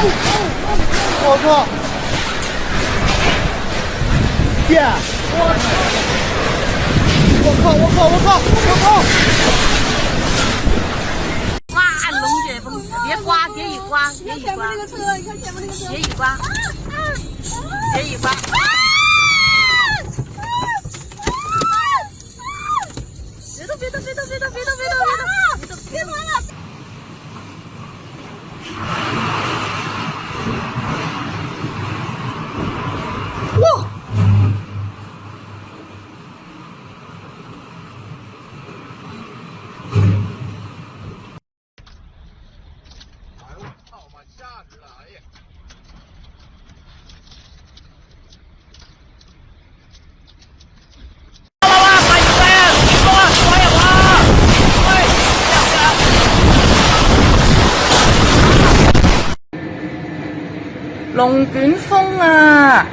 我靠！爹！我靠！哇，龙卷风，别刮，别一刮，别一刮，那个车，你看前面那个车，别一刮，别一刮。别动！哇！哎呦我操！把吓死了！哎呀！龍捲風啊！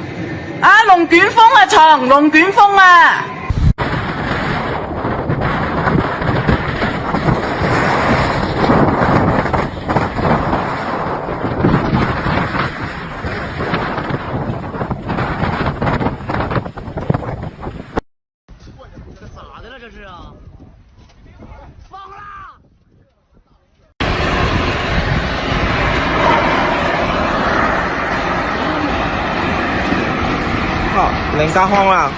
龍捲風啊，長龍捲風啊！咋的了这是啊？疯了！零加荒啦！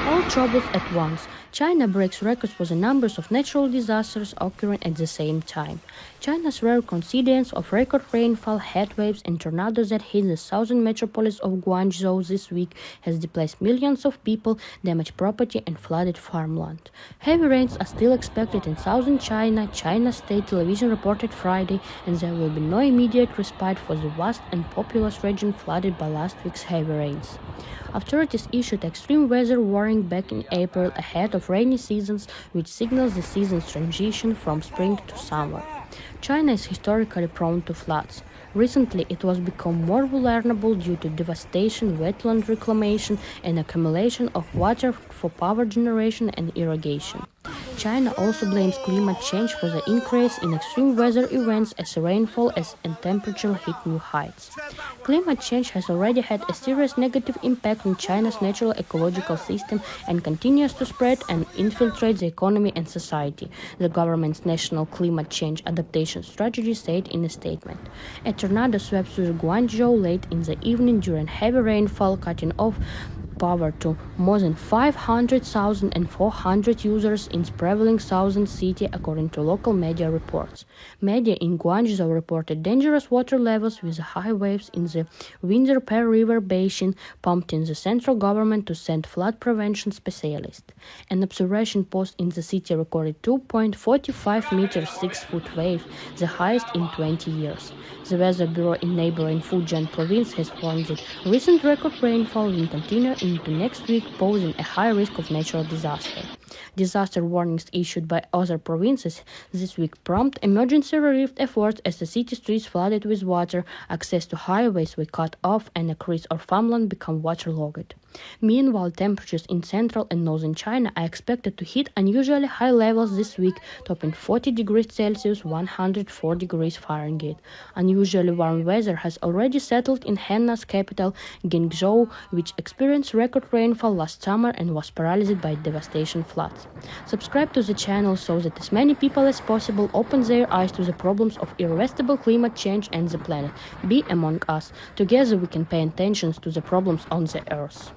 All troubles at once. China breaks records for the numbers of natural disasters occurring at the same time. China's rare coincidence of record rainfall, heat waves, and tornadoes that hit the southern metropolis of Guangzhou this week has displaced millions of people, damaged property, and flooded farmland. Heavy rains are still expected in southern China, China state television reported Friday, and there will be no immediate respite for the vast and populous region flooded by last week's heavy rains. Authorities issued extreme weather warning back in April ahead of rainy seasons, which signals the season's transition from spring to summer. China is historically prone to floods. Recently, it was become more vulnerable due to devastation, wetland reclamation, and accumulation of water for power generation and irrigation. China also blames climate change for the increase in extreme weather events as rainfall and temperature hit new heights. Climate change has already had a serious negative impact on China's natural ecological system and continues to spread and infiltrate the economy and society, the government's National Climate Change Adaptation Strategy said in a statement. A tornado swept through Guangzhou late in the evening during heavy rainfall, cutting off power to more than 500,000 and 400 users in the prevailing southern city, according to local media reports. Media in Guangzhou reported dangerous water levels with high waves in the Windsor-Pearl River basin, prompting the central government to send flood prevention specialists. An observation post in the city recorded 2.45 meters 6-foot wave, the highest in 20 years. The Weather Bureau in neighboring Fujian province has warned that recent record rainfall will continue into next week, posing a high risk of natural disaster. Disaster warnings issued by other provinces this week prompt emergency relief efforts as the city streets flooded with water, access to highways were cut off, and creeks or farmland become waterlogged. Meanwhile, temperatures in central and northern China are expected to hit unusually high levels this week, topping 40 degrees Celsius, 104 degrees Fahrenheit. Unusually warm weather has already settled in Henna's capital, Guangzhou, which experienced record rainfall last summer and was paralyzed by devastation floods. Subscribe to the channel so that as many people as possible open their eyes to the problems of irreversible climate change and the planet. Be among us. Together we can pay attention to the problems on the earth.